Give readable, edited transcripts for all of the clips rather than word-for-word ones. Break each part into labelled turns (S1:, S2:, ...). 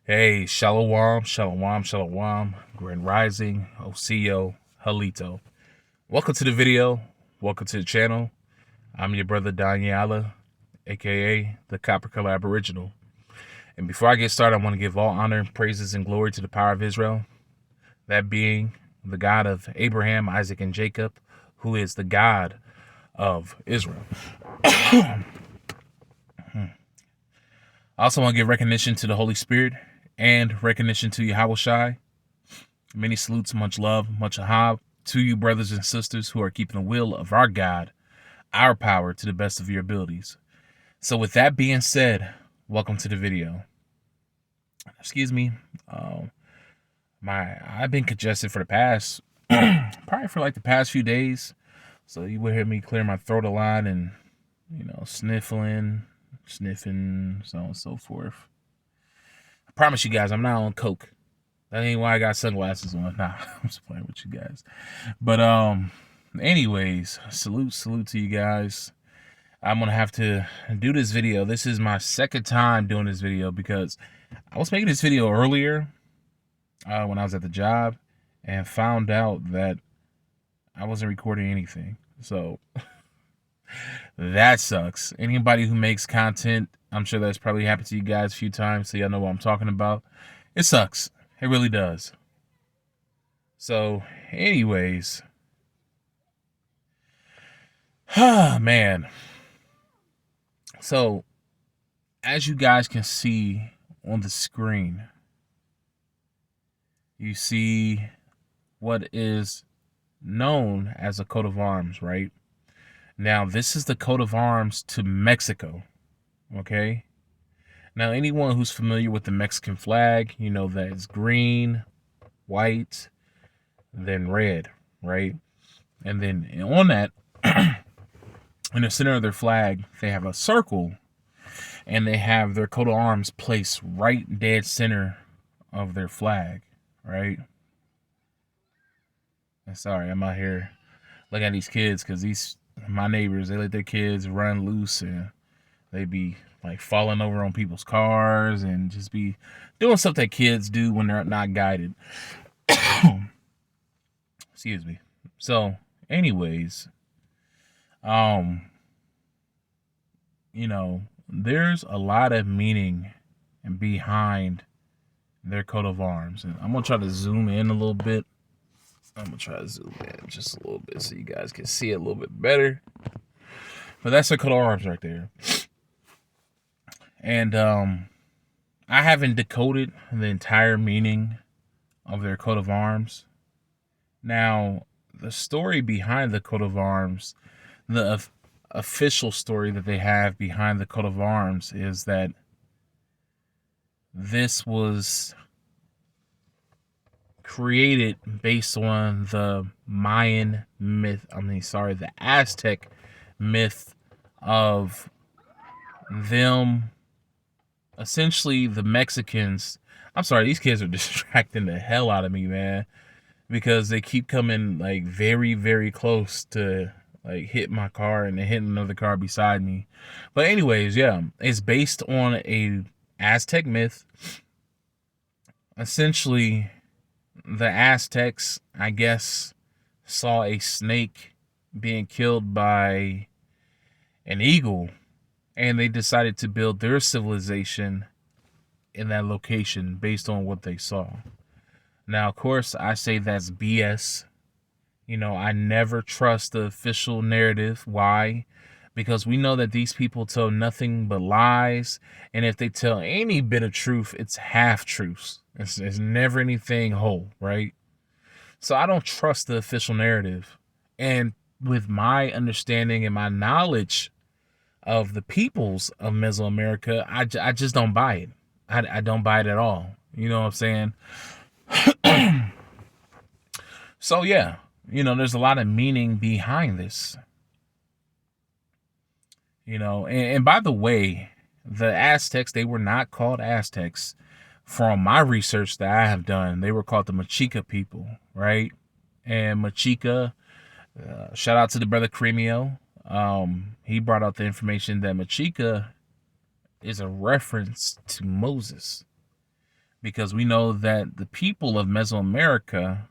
S1: Hey, Shalom, Shalom, Shalom, Grand Rising, Osio, Halito. Welcome to the video. Welcome to the channel. I'm your brother Daniela, aka the Copper Color Aboriginal. And before I get started, I want to give all honor, praises, and glory to the power of Israel, that being the God of Abraham, Isaac, and Jacob, who is the God of Israel. I also want to give recognition to the Holy Spirit and recognition to Yahweh Shai. Many salutes, much love, much ahab to you, brothers and sisters who are keeping the will of our God, our power, to the best of your abilities. So with that being said, welcome to the video. Excuse me. I've been congested for the past, probably for like the past few days. So you would hear me clear my throat a lot and, sniffing, so on and so forth. I promise you guys, I'm not on coke. That ain't why I got sunglasses on. Nah, I'm just playing with you guys. But anyways, salute to you guys. I'm gonna have to do this video. This is my second time doing this video because I was making this video earlier when I was at the job and found out that I wasn't recording anything. So that sucks. Anybody who makes content, I'm sure that's probably happened to you guys a few times, so y'all know what I'm talking about. It sucks. It really does. So, anyways. Man. So, as you guys can see on the screen, you see what is known as a coat of arms, right? Now, this is the coat of arms to Mexico, okay? Now, anyone who's familiar with the Mexican flag, you know that it's green, white, then red, right? And then on that, in the center of their flag, they have a circle, and they have their coat of arms placed right dead center of their flag, right? And sorry, I'm out here looking at these kids because my neighbors, they let their kids run loose and they be like falling over on people's cars and just be doing stuff that kids do when they're not guided. Excuse me. So, anyways, there's a lot of meaning behind their coat of arms. And I'm gonna try to zoom in a little bit. I'm gonna try to zoom in just a little bit so you guys can see it a little bit better. But that's their coat of arms right there. And I haven't decoded the entire meaning of their coat of arms. Now, the story behind the coat of arms, the official story that they have behind the coat of arms is that this was created based on the Mayan myth, the Aztec myth of them, essentially the Mexicans. I'm sorry, these kids are distracting the hell out of me, man, because they keep coming like very, very close to like hit my car and then hit another car beside me. But anyways, yeah, it's based on a Aztec myth. Essentially, the Aztecs, I guess, saw a snake being killed by an eagle, and they decided to build their civilization in that location based on what they saw. Now, of course, I say that's BS. I never trust the official narrative. Why? Because we know that these people tell nothing but lies, and if they tell any bit of truth, it's half truths. It's never anything whole, right? So I don't trust the official narrative. And with my understanding and my knowledge of the peoples of Mesoamerica, I just don't buy it. I don't buy it at all. You know what I'm saying? So yeah, there's a lot of meaning behind this. And by the way, the Aztecs, they were not called Aztecs. From my research that I have done, they were called the Mexica people, right? And Mexica, shout out to the brother Cremio. He brought out the information that Mexica is a reference to Moses, because we know that the people of Mesoamerica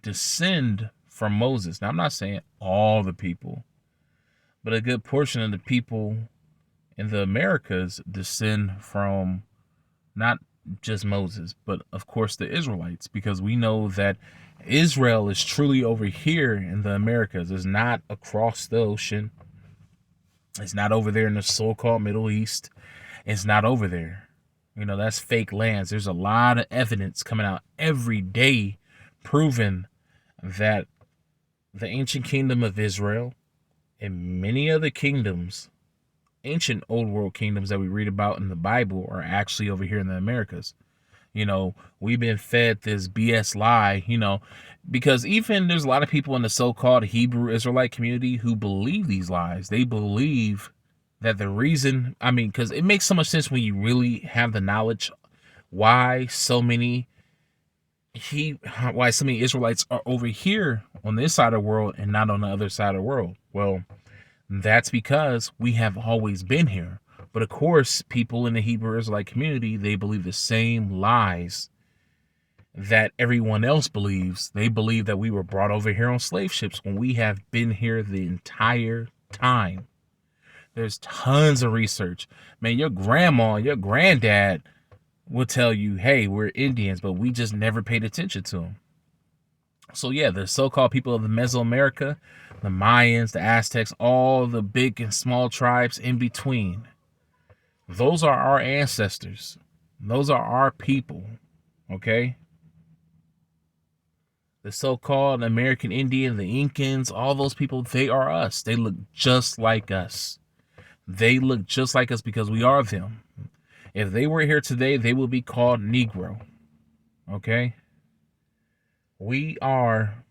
S1: descend from Moses. Now, I'm not saying all the people, but a good portion of the people in the Americas descend from not just Moses, but of course the Israelites, because we know that Israel is truly over here in the Americas. It's not across the ocean. It's not over there in the so-called Middle East. It's not over there. You know, that's fake lands. There's a lot of evidence coming out every day proving that the ancient kingdom of Israel and many other kingdoms, ancient old world kingdoms that we read about in the Bible, are actually over here in the Americas. You know, we've been fed this BS lie, you know, because even there's a lot of people in the so-called Hebrew Israelite community who believe these lies. They believe that the reason, I mean, because it makes so much sense when you really have the knowledge why so many Israelites are over here on this side of the world and not on the other side of the world. Well, that's because we have always been here. But of course, people in the Hebrew Israelite community, they believe the same lies that everyone else believes. They believe that we were brought over here on slave ships when we have been here the entire time. There's tons of research. Man, your grandma, your granddad will tell you, hey, we're Indians, but we just never paid attention to them. So yeah, the so-called people of the Mesoamerica, the Mayans, the Aztecs, all the big and small tribes in between, those are our ancestors. Those are our people, okay? The so-called American Indian, the Incans, all those people, they are us. They look just like us. They look just like us because we are them. If they were here today, they would be called Negro, okay? We are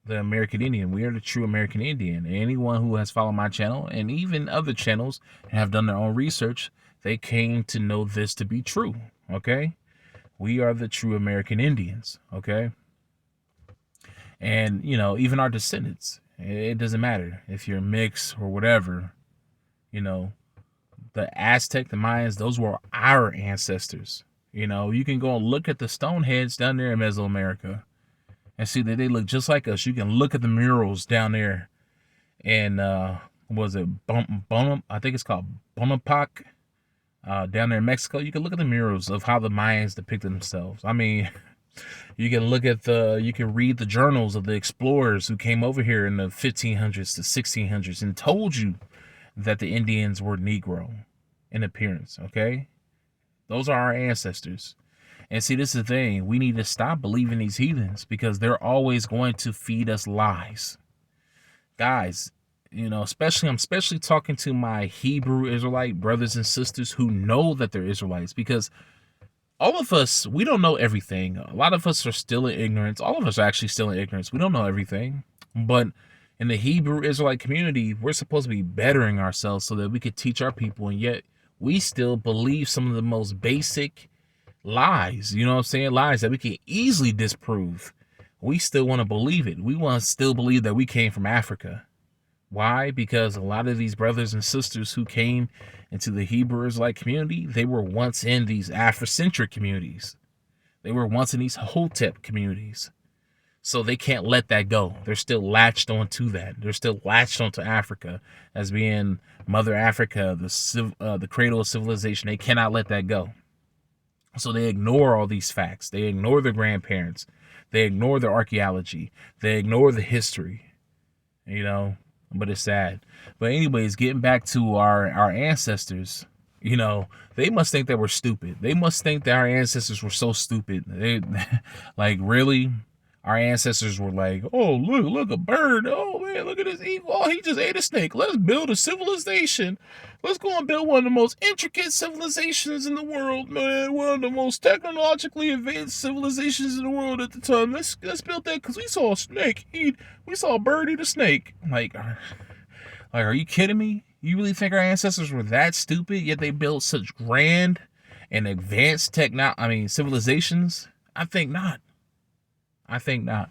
S1: the American Indian. We are the true American Indian. Anyone who has followed my channel and even other channels and have done their own research, they came to know this to be true, okay? We are the true American Indians, okay? And, you know, even our descendants, it doesn't matter if you're mixed or whatever, you know, the Aztec, the Mayans, those were our ancestors. You know, you can go and look at the Stoneheads down there in Mesoamerica and see that they look just like us. You can look at the murals down there in, was it I think it's called Bonaparte, down there in Mexico. You can look at the murals of how the Mayans depicted themselves. I mean, you can read the journals of the explorers who came over here in the 1500s to 1600s and told you that the Indians were Negro in appearance, okay? Those are our ancestors. And see, this is the thing. We need to stop believing these heathens because they're always going to feed us lies. Guys, you know, I'm especially talking to my Hebrew Israelite brothers and sisters who know that they're Israelites, because all of us, we don't know everything. A lot of us are still in ignorance. All of us are actually still in ignorance. We don't know everything. But in the Hebrew Israelite community, we're supposed to be bettering ourselves so that we could teach our people, and yet we still believe some of the most basic lies, you know what I'm saying? Lies that we can easily disprove. We still want to believe it. We want to still believe that we came from Africa. Why? Because a lot of these brothers and sisters who came into the Hebrew Israelite community, they were once in these Afrocentric communities. They were once in these Hotep communities. So they can't let that go. They're still latched onto that. They're still latched onto Africa as being Mother Africa, the cradle of civilization. They cannot let that go. So they ignore all these facts. They ignore their grandparents. They ignore their archaeology. They ignore the history, you know, but it's sad. But anyways, getting back to our ancestors, you know, they must think that we're stupid. They must think that our ancestors were so stupid. They like, really? Our ancestors were like, oh, look, a bird. Oh, man, look at this eagle. Oh, he just ate a snake. Let's build a civilization. Let's go and build one of the most intricate civilizations in the world, man. One of the most technologically advanced civilizations in the world at the time. Let's build that because we saw a snake. We saw a bird eat a snake. Like, are you kidding me? You really think our ancestors were that stupid, yet they built such grand and advanced civilizations? I think not. I think not.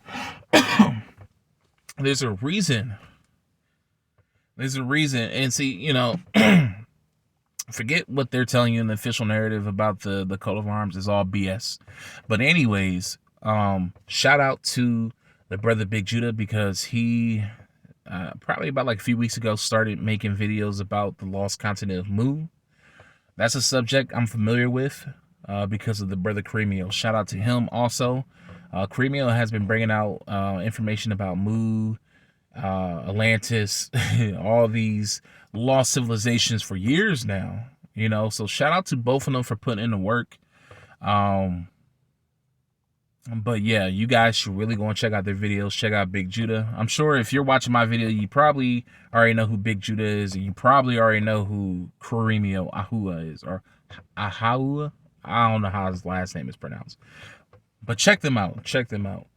S1: There's a reason. And see, you know, Forget what they're telling you in the official narrative about the coat of arms is all BS. But anyways, shout out to the brother Big Judah, because he probably about like a few weeks ago started making videos about the lost continent of Mu. That's a subject I'm familiar with because of the brother Cremio. Shout out to him also. Cremio has been bringing out information about Mu, Atlantis, all these lost civilizations for years now. So shout out to both of them for putting in the work. But yeah, you guys should really go and check out their videos. Check out Big Judah. I'm sure if you're watching my video, you probably already know who Big Judah is, and you probably already know who Karimio Ahua is, or Ahua. I don't know how his last name is pronounced. But check them out. Check them out.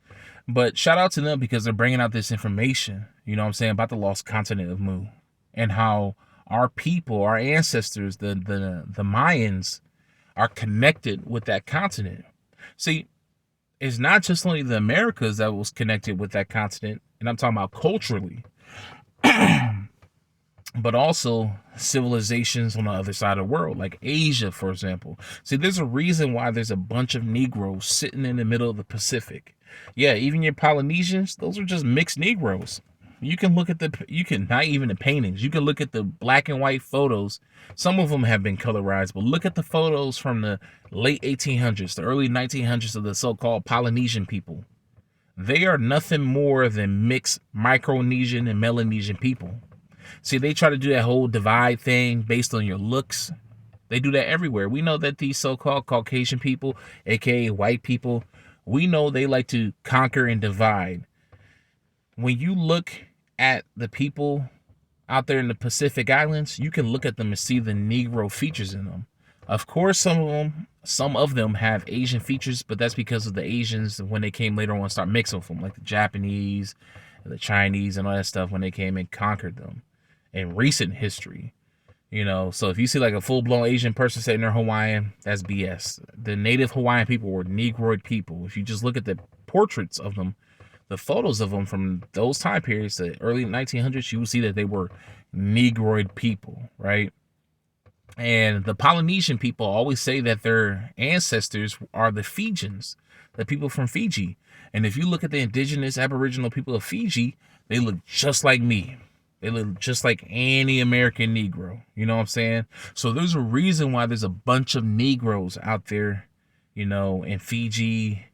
S1: But shout out to them because they're bringing out this information, about the lost continent of Mu, and how our people, our ancestors, the Mayans, are connected with that continent. See, it's not just only the Americas that was connected with that continent, and I'm talking about culturally, but also civilizations on the other side of the world, like Asia, for example. See, there's a reason why there's a bunch of Negroes sitting in the middle of the Pacific. Yeah, even your Polynesians, those are just mixed Negroes. You can look at not even the paintings, you can look at the black and white photos. Some of them have been colorized, but look at the photos from the late 1800s, the early 1900s of the so-called Polynesian people. They are nothing more than mixed Micronesian and Melanesian people. See, they try to do that whole divide thing based on your looks. They do that everywhere. We know that these so-called Caucasian people, aka white people, we know they like to conquer and divide. When you look at the people out there in the Pacific Islands, you can look at them and see the Negro features in them. Of course, some of them have Asian features, but that's because of the Asians when they came later on start mixing with them, like the Japanese, the Chinese, and all that stuff when they came and conquered them in recent history. So if you see like a full-blown Asian person saying they're Hawaiian, that's BS. The native Hawaiian people were Negroid people. If you just look at the portraits of them, the photos of them from those time periods, the early 1900s, you will see that they were Negroid people, right? And the Polynesian people always say that their ancestors are the Fijians, the people from Fiji. And if you look at the indigenous Aboriginal people of Fiji, they look just like me. They look just like any American Negro. You know what I'm saying? So there's a reason why there's a bunch of Negroes out there, in Fiji,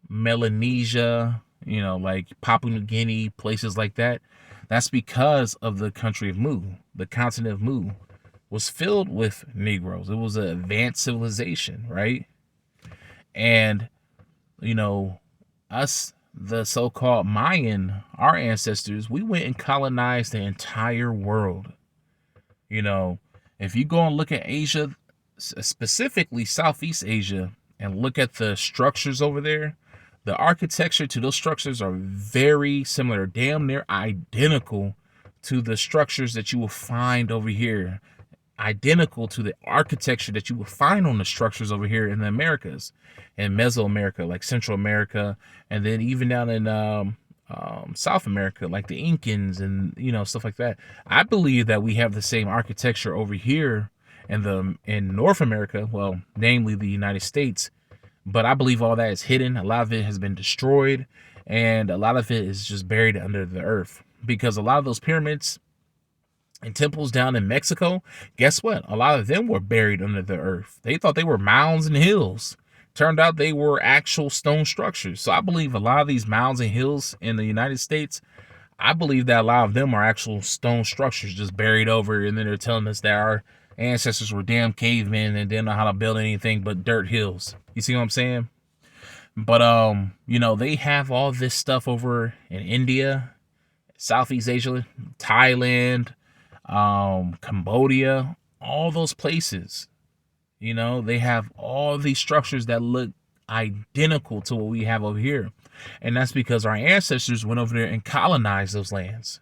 S1: Melanesia, like Papua New Guinea, places like that. That's because of the country of Mu. The continent of Mu was filled with Negroes. It was an advanced civilization, right? And, us, the so-called Mayan, our ancestors, we went and colonized the entire world. If you go and look at Asia, specifically Southeast Asia, and look at the structures over there, the architecture to those structures are very similar, damn near identical to the structures that you will find over here, identical to the architecture that you will find on the structures over here in the Americas and Mesoamerica, like Central America, and then even down in South America, like the Incans and stuff like that. I believe that we have the same architecture over here in North America, well, namely the United States. But I believe all that is hidden. A lot of it has been destroyed, and a lot of it is just buried under the earth. Because a lot of those pyramids and temples down in Mexico, guess what? A lot of them were buried under the earth. They thought they were mounds and hills. Turned out they were actual stone structures. So I believe a lot of these mounds and hills in the United States, I believe that a lot of them are actual stone structures just buried over, and then they're telling us that our ancestors were damn cavemen and didn't know how to build anything but dirt hills. You see what I'm saying? But they have all this stuff over in India, Southeast Asia, Thailand, Cambodia, all those places. They have all these structures that look identical to what we have over here. And that's because our ancestors went over there and colonized those lands.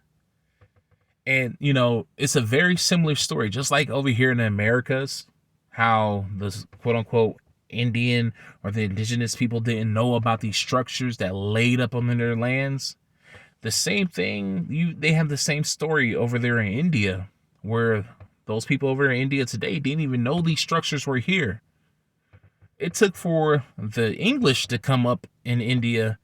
S1: And, it's a very similar story, just like over here in the Americas, how the quote unquote Indian or the indigenous people didn't know about these structures that laid up on their lands. The same thing, they have the same story over there in India, where Those people over in India today didn't even know these structures were here. It took for the English to come up in India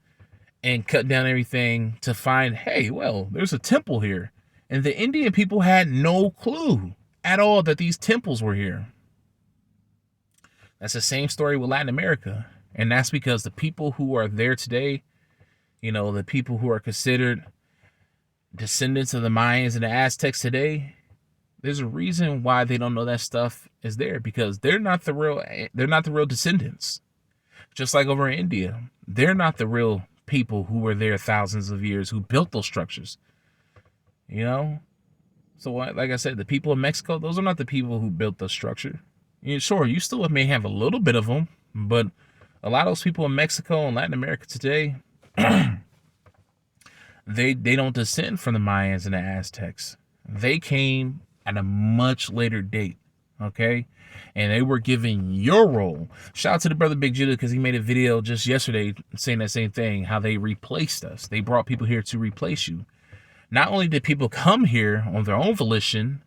S1: and cut down everything to find, hey, well, there's a temple here. And the Indian people had no clue at all that these temples were here. That's the same story with Latin America. And that's because the people who are there today, the people who are considered descendants of the Mayans and the Aztecs today, there's a reason why they don't know that stuff is there, because they're not the real descendants. Just like over in India, they're not the real people who were there thousands of years who built those structures. So like I said, the people of Mexico, those are not the people who built the structure. Sure, you still may have a little bit of them, but a lot of those people in Mexico and Latin America today, they don't descend from the Mayans and the Aztecs. They came at a much later date, okay? And they were given your role. Shout out to the brother Big Judah, because he made a video just yesterday saying that same thing, how they replaced us. They brought people here to replace you. Not only did people come here on their own volition,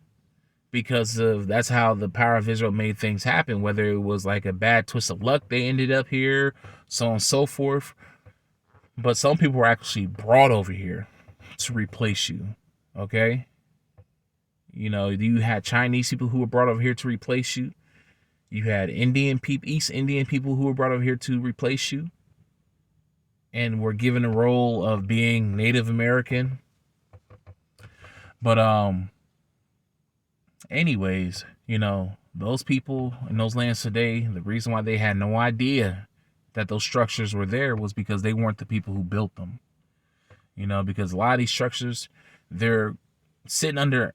S1: because that's how the power of Israel made things happen, whether it was like a bad twist of luck, they ended up here, so on and so forth. But some people were actually brought over here to replace you, okay? You had Chinese people who were brought over here to replace you. You had East Indian people who were brought over here to replace you, and were given a role of being Native American. But anyways, those people in those lands today, the reason why they had no idea that those structures were there was because they weren't the people who built them. Because a lot of these structures, they're sitting under,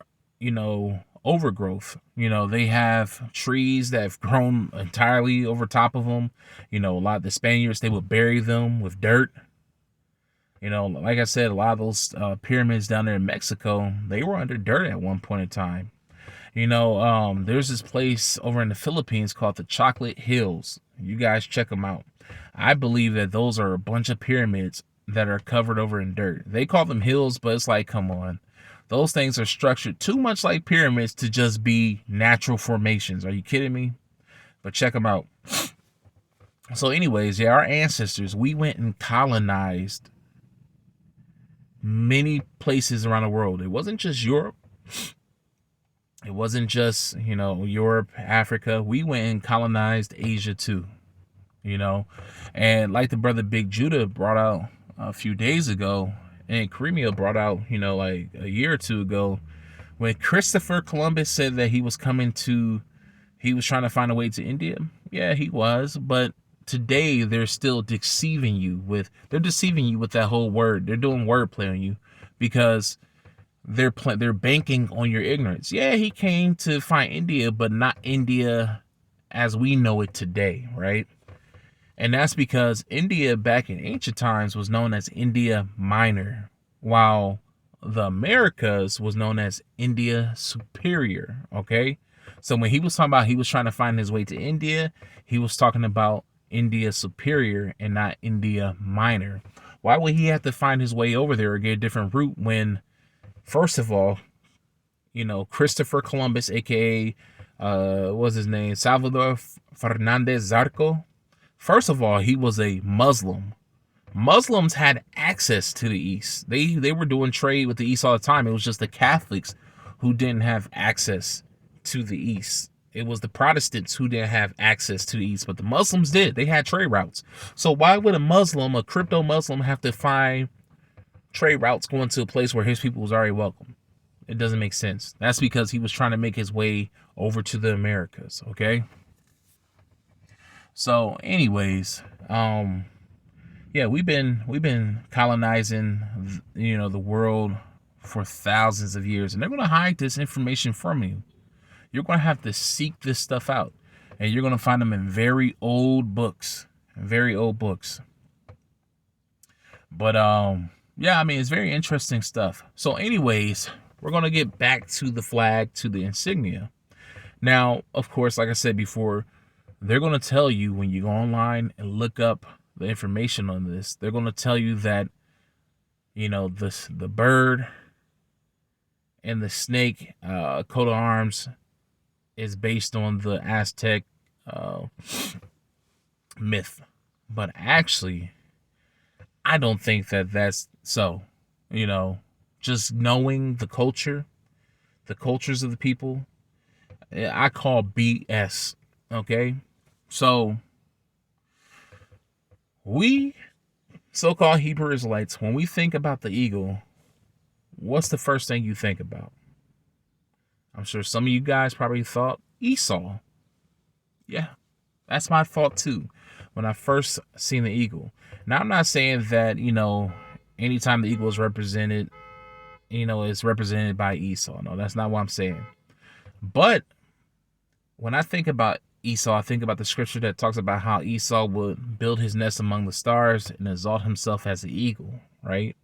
S1: overgrowth. They have trees that have grown entirely over top of them. A lot of the Spaniards, they would bury them with dirt. Like I said, a lot of those pyramids down there in Mexico, they were under dirt at one point in time. There's this place over in the Philippines called the Chocolate Hills. You guys check them out. I believe that those are a bunch of pyramids that are covered over in dirt. They call them hills, but it's like, come on. Those things are structured too much like pyramids to just be natural formations. Are you kidding me? But check them out. So anyways, yeah, our ancestors, we went and colonized many places around the world. It wasn't just Europe. It wasn't just, Europe, Africa. We went and colonized Asia too, And like the brother Big Judah brought out a few days ago, and Kareemia brought out, like a year or two ago, when Christopher Columbus said that he was trying to find a way to India. Yeah, he was. But today they're still deceiving you with that whole word. They're doing wordplay on you, because they're banking on your ignorance. Yeah, he came to find India, but not India as we know it today, right? And that's because India back in ancient times was known as India Minor, while the Americas was known as India Superior, okay? So when he was talking about he was trying to find his way to India, he was talking about India Superior and not India Minor. Why would he have to find his way over there or get a different route when, first of all, Christopher Columbus, aka what's his name, Salvador Fernandez Zarco? First of all, he was a Muslim. Muslims had access to the East. They were doing trade with the East all the time. It was just the Catholics who didn't have access to the East. It was the Protestants who didn't have access to the East, but the Muslims did. They had trade routes. So why would a crypto Muslim, have to find trade routes going to a place where his people was already welcome? It doesn't make sense. That's because he was trying to make his way over to the Americas, okay? So anyways, yeah, we've been colonizing, the world for thousands of years, and they're going to hide this information from you. You're going to have to seek this stuff out, and you're going to find them in very old books. But yeah, I mean, it's very interesting stuff. So anyways, we're going to get back to the flag, to the insignia. Now, of course, like I said before, they're going to tell you when you go online and look up the information on this, they're going to tell you that, the bird and the snake coat of arms is based on the Aztec uh, myth. But actually, I don't think that that's so. You know, just knowing the cultures of the people, I call BS. Okay? So, we so called Hebrew Israelites, when we think about the eagle, what's the first thing you think about? I'm sure some of you guys probably thought Esau. Yeah, that's my thought too when I first seen the eagle. Now, I'm not saying that, anytime the eagle is represented, it's represented by Esau. No, that's not what I'm saying. But when I think about Esau, I think about the scripture that talks about how Esau would build his nest among the stars and exalt himself as an eagle, right?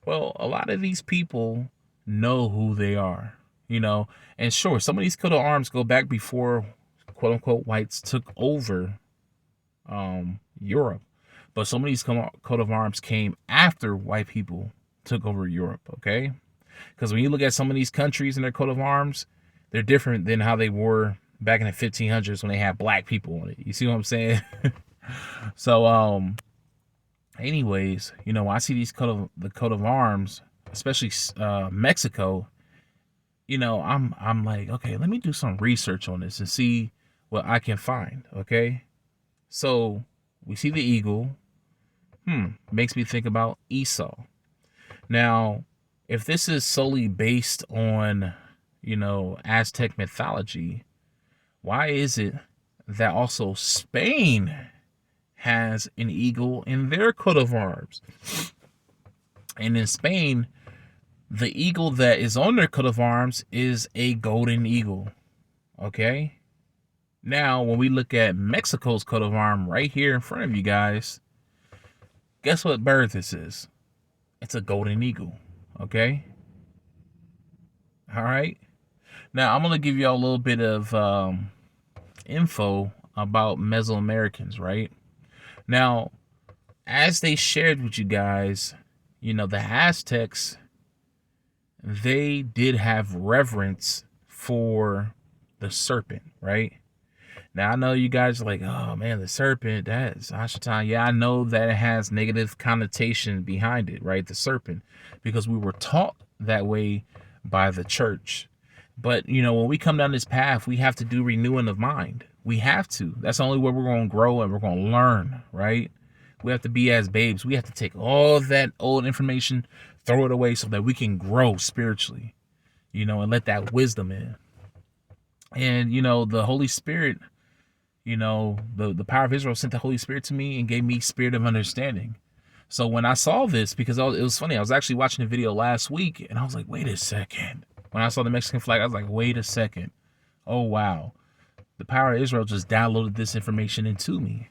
S1: Well, a lot of these people know who they are, and sure, some of these coat of arms go back before quote unquote whites took over Europe. But some of these coat of arms came after white people took over Europe, okay? Because when you look at some of these countries and their coat of arms, they're different than how they were back in the 1500s when they had black people on it. You see what I'm saying? So, anyways, when I see these the coat of arms, especially Mexico, I'm like, okay, let me do some research on this and see what I can find, okay? So we see the eagle. Makes me think about Esau. Now, if this is solely based on, Aztec mythology, why is it that also Spain has an eagle in their coat of arms? And in Spain, the eagle that is on their coat of arms is a golden eagle. Okay? Now, when we look at Mexico's coat of arms right here in front of you guys, guess what bird this is? It's a golden eagle. Okay? All right? Now, I'm going to give you all a little bit of info about Mesoamericans, right? Now, as they shared with you guys, the Aztecs, they did have reverence for the serpent, right? Now, I know you guys are like, oh man, the serpent, that's Ashatan. Yeah, I know that it has negative connotation behind it, right? The serpent, because we were taught that way by the church. But, when we come down this path, we have to do renewing of mind. We have to. That's the only way we're going to grow and we're going to learn, right? We have to be as babes. We have to take all that old information, throw it away so that we can grow spiritually, and let that wisdom in. And, the Holy Spirit, the power of Israel sent the Holy Spirit to me and gave me spirit of understanding. So when I saw this, because it was funny, I was actually watching a video last week and I was like, wait a second. When I saw the Mexican flag, I was like, wait a second. Oh, wow. The power of Israel just downloaded this information into me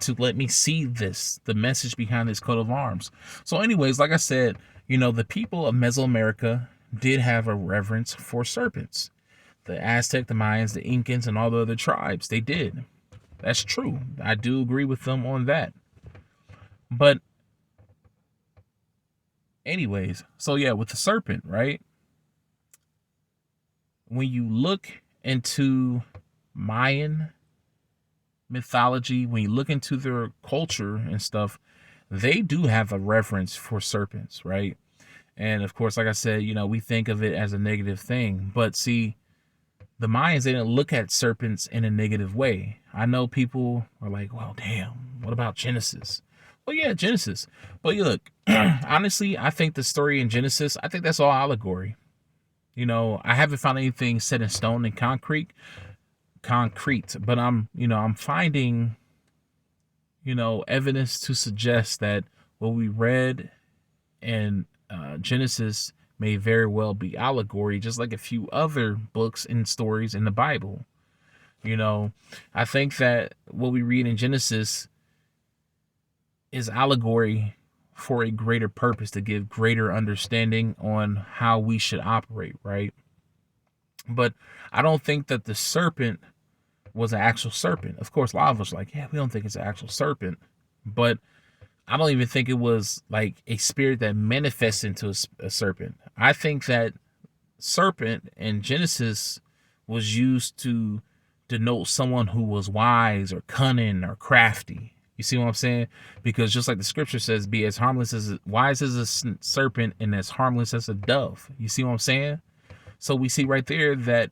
S1: to let me see this, the message behind this coat of arms. So anyways, like I said, the people of Mesoamerica did have a reverence for serpents. The Aztec, the Mayans, the Incans, and all the other tribes, they did. That's true. I do agree with them on that. But anyways, so yeah, with the serpent, right? When you look into Mayan mythology, when you look into their culture and stuff, they do have a reverence for serpents, right? And of course, like I said, we think of it as a negative thing. But see, the Mayans, they didn't look at serpents in a negative way. I know people are like, well, damn, what about Genesis? Well, yeah, Genesis. But look, honestly, I think the story in Genesis, I think that's all allegory. I haven't found anything set in stone and concrete, but I'm finding, evidence to suggest that what we read in Genesis may very well be allegory, just like a few other books and stories in the Bible. I think that what we read in Genesis is allegory for a greater purpose, to give greater understanding on how we should operate, right? But I don't think that the serpent was an actual serpent. Of course, a lot of us are like, yeah, we don't think it's an actual serpent. But I don't even think it was like a spirit that manifests into a serpent. I think that serpent in Genesis was used to denote someone who was wise or cunning or crafty. You see what I'm saying? Because just like the scripture says, be as harmless as wise as a serpent and as harmless as a dove. You see what I'm saying? So we see right there that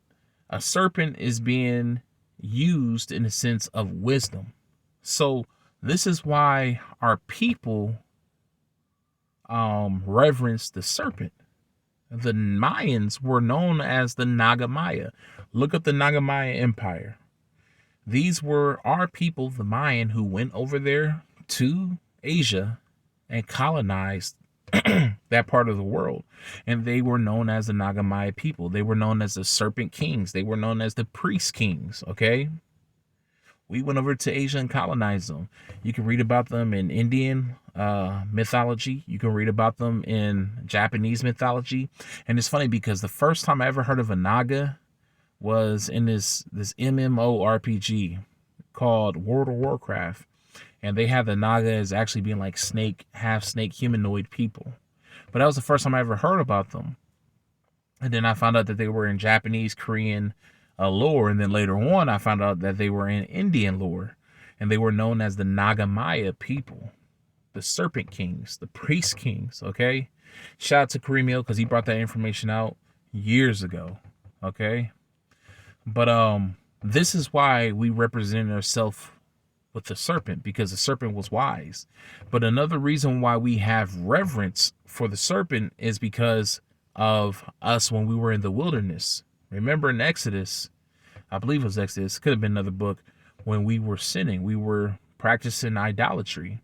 S1: a serpent is being used in the sense of wisdom. So this is why our people reverence the serpent. The Mayans were known as the Nagamaya. Look up the Nagamaya Empire. These were our people, the Mayan, who went over there to Asia and colonized that part of the world. And they were known as the Nagamaya people. They were known as the serpent kings. They were known as the priest kings, okay? We went over to Asia and colonized them. You can read about them in Indian mythology. You can read about them in Japanese mythology. And it's funny because the first time I ever heard of a Naga was in this MMORPG called World of Warcraft. And they had the Naga as actually being like half snake humanoid people. But that was the first time I ever heard about them. And then I found out that they were in Japanese, Korean lore. And then later on, I found out that they were in Indian lore. And they were known as the Nagamaya people, the Serpent Kings, the Priest Kings, okay? Shout out to Kareemio because he brought that information out years ago, okay? But this is why we represent ourselves with the serpent, because the serpent was wise. But another reason why we have reverence for the serpent is because of us when we were in the wilderness. Remember in Exodus, I believe it was Exodus, could have been another book, when we were sinning, we were practicing idolatry.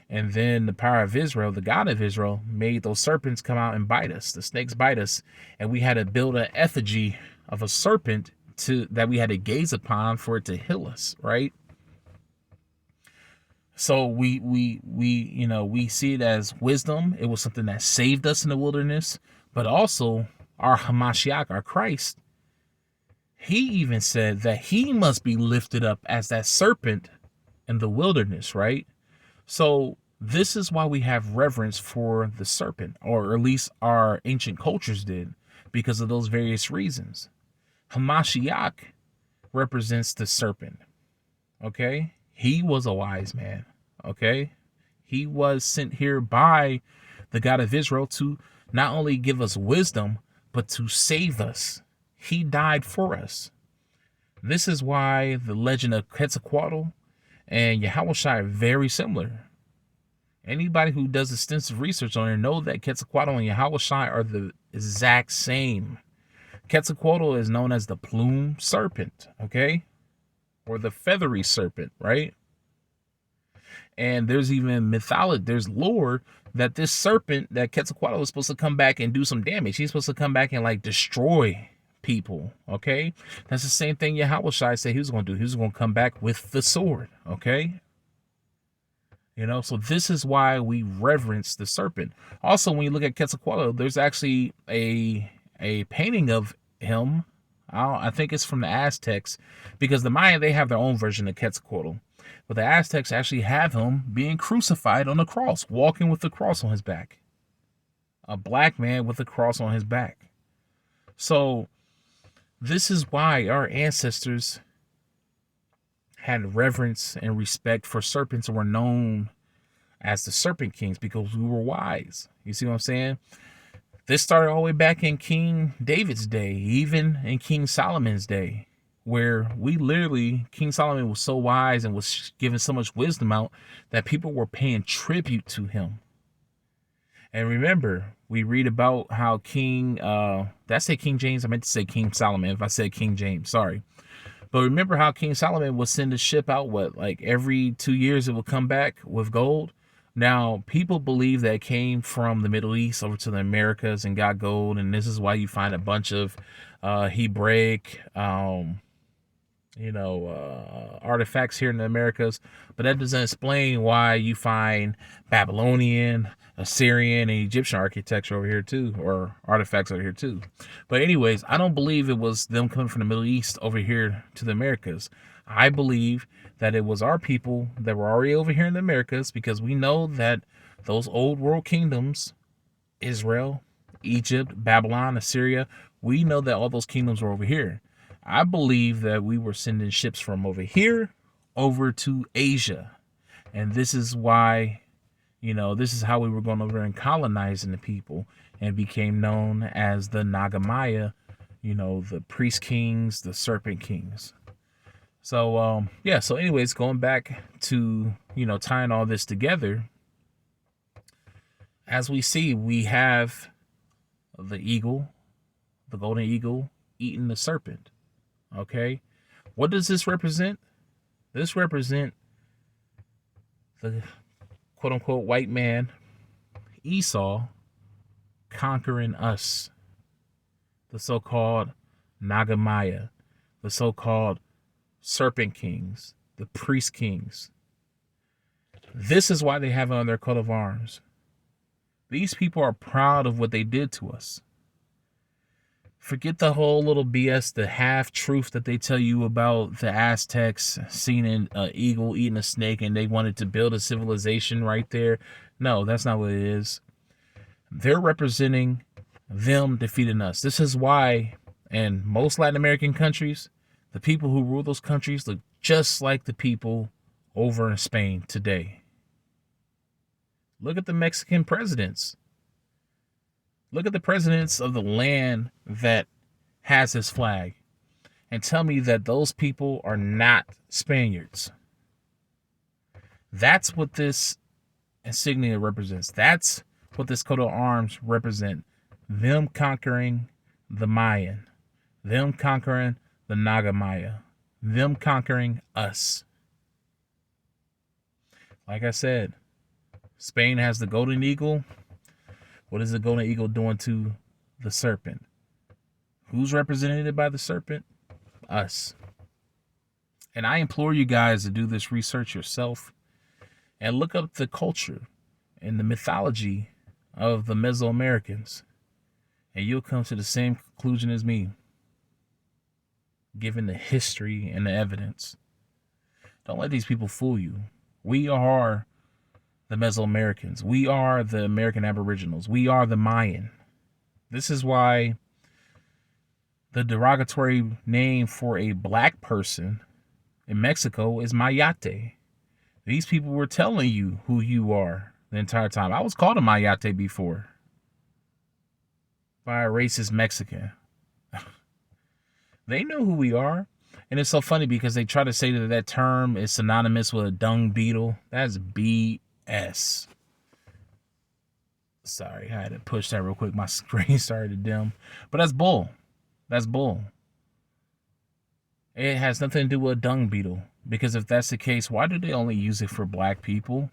S1: And then the power of Israel, the God of Israel, made those serpents come out and bite us. The snakes bite us. And we had to build an effigy of a serpent that we had to gaze upon for it to heal us, right? So we see it as wisdom. It was something that saved us in the wilderness, but also our Hamashiach, our Christ, he even said that he must be lifted up as that serpent in the wilderness, right? So this is why we have reverence for the serpent, or at least our ancient cultures did, because of those various reasons. Hamashiach represents the serpent, okay? He was a wise man, okay? He was sent here by the God of Israel to not only give us wisdom, but to save us. He died for us. This is why the legend of Quetzalcoatl and Yahushua are very similar. Anybody who does extensive research on it know that Quetzalcoatl and Yahushua are the exact same. Quetzalcoatl is known as the plume serpent, okay? Or the feathery serpent, right? And there's even mythology, there's lore that this serpent, that Quetzalcoatl, was supposed to come back and do some damage. He's supposed to come back and like destroy people, okay? That's the same thing Yahushua said he was going to do. He was going to come back with the sword, okay? You know, so this is why we reverence the serpent. Also, when you look at Quetzalcoatl, there's actually a painting of him. I think it's from the Aztecs, because the Maya, they have their own version of Quetzalcoatl. But the Aztecs actually have him being crucified on the cross, walking with the cross on his back. A black man with a cross on his back. So this is why our ancestors had reverence and respect for serpents and were known as the Serpent Kings, because we were wise. You see what I'm saying? This started all the way back in King David's day, even in King Solomon's day, where King Solomon was so wise and was giving so much wisdom out that people were paying tribute to him. And remember, we read about how did I say King James? I meant to say King Solomon. If I said King James, sorry. But remember how King Solomon would send a ship out, like every 2 years it would come back with gold? Now, people believe that it came from the Middle East over to the Americas and got gold, and this is why you find a bunch of Hebraic, artifacts here in the Americas. But that doesn't explain why you find Babylonian, Assyrian, and Egyptian architecture over here too, or artifacts over here too. But anyways, I don't believe it was them coming from the Middle East over here to the Americas. I believe that it was our people that were already over here in the Americas, because we know that those old world kingdoms, Israel, Egypt, Babylon, Assyria, we know that all those kingdoms were over here. I believe that we were sending ships from over here over to Asia. And this is why, this is how we were going over and colonizing the people and became known as the Nagamaya, the priest kings, the serpent kings. So, so anyways, going back to, tying all this together, as we see, we have the eagle, the golden eagle, eating the serpent. Okay. What does this represent? This represent the quote unquote white man, Esau, conquering us, the so-called Nagamaya, the so-called serpent kings, the priest kings. This is why they have it on their coat of arms. These people are proud of what they did to us. Forget the whole little BS, the half-truth that they tell you about the Aztecs seeing an eagle eating a snake and they wanted to build a civilization right there. No, that's not what it is. They're representing them defeating us. This is why in most Latin American countries, the people who rule those countries look just like the people over in Spain today. Look at the Mexican presidents. Look at the presidents of the land that has this flag and tell me that those people are not Spaniards. That's what this insignia represents. That's what this coat of arms represent. Them conquering the Mayan. Them conquering the Nagamaya. Them conquering us. Like I said, Spain has the golden eagle. What is the golden eagle doing to the serpent? Who's represented by the serpent? Us. And I implore you guys to do this research yourself and look up the culture and the mythology of the Mesoamericans. And you'll come to the same conclusion as me, given the history and the evidence. Don't let these people fool you. We are the Mesoamericans. We are the American Aboriginals. We are the Mayan. This is why the derogatory name for a black person in Mexico is Mayate. These people were telling you who you are the entire time. I was called a Mayate before by a racist Mexican. They know who we are. And it's so funny because they try to say that that term is synonymous with a dung beetle. That's BS. Sorry, I had to push that real quick. My screen started to dim. But that's bull. That's bull. It has nothing to do with a dung beetle. Because if that's the case, why do they only use it for black people?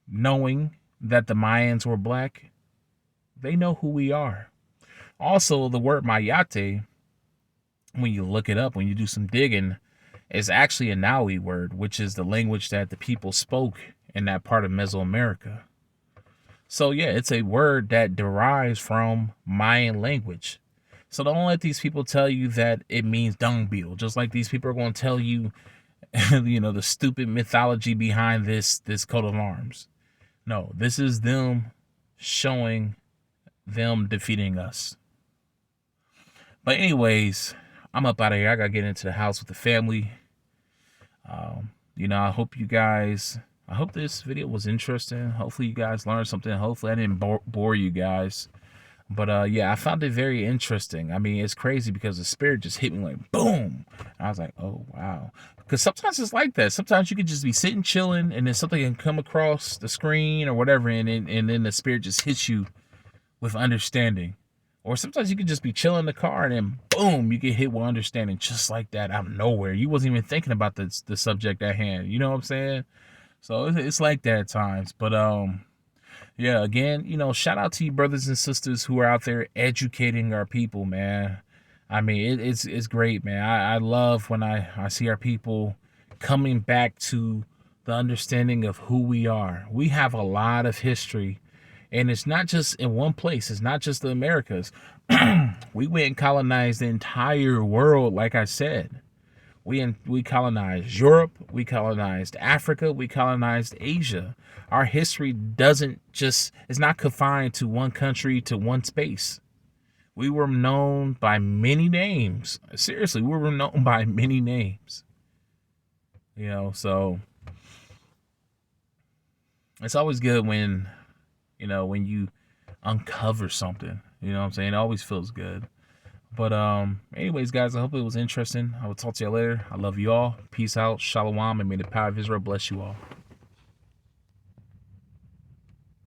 S1: Knowing that the Mayans were black, they know who we are. Also, the word Mayate, when you look it up, when you do some digging, is actually a Naui word, which is the language that the people spoke in that part of Mesoamerica. So yeah, it's a word that derives from Mayan language. So don't let these people tell you that it means dung beetle, just like these people are going to tell you, the stupid mythology behind this coat of arms. No, this is them showing them defeating us. But anyways, I'm up out of here. I gotta get into the house with the family. I hope this video was interesting. Hopefully you guys learned something. Hopefully I didn't bore you guys. But I found it very interesting. I mean, it's crazy because the spirit just hit me like boom. And I was like, oh wow. Because sometimes it's like that. Sometimes you can just be sitting chilling and then something can come across the screen or whatever, and then the spirit just hits you with understanding. Or sometimes you could just be chilling in the car and then boom, you get hit with understanding just like that out of nowhere. You wasn't even thinking about the subject at hand. You know what I'm saying? So it's like that at times. But again, shout out to you brothers and sisters who are out there educating our people, man. I mean, it's great, man. I love when I see our people coming back to the understanding of who we are. We have a lot of history. And it's not just in one place. It's not just the Americas. We went and colonized the entire world, like I said. We colonized Europe. We colonized Africa. We colonized Asia. Our history it's not confined to one country, to one space. We were known by many names. Seriously, we were known by many names. So it's always good when, when you uncover something. You know what I'm saying? It always feels good. But anyways, guys, I hope it was interesting. I will talk to you later. I love you all. Peace out. Shalom, and may the power of Israel bless you all.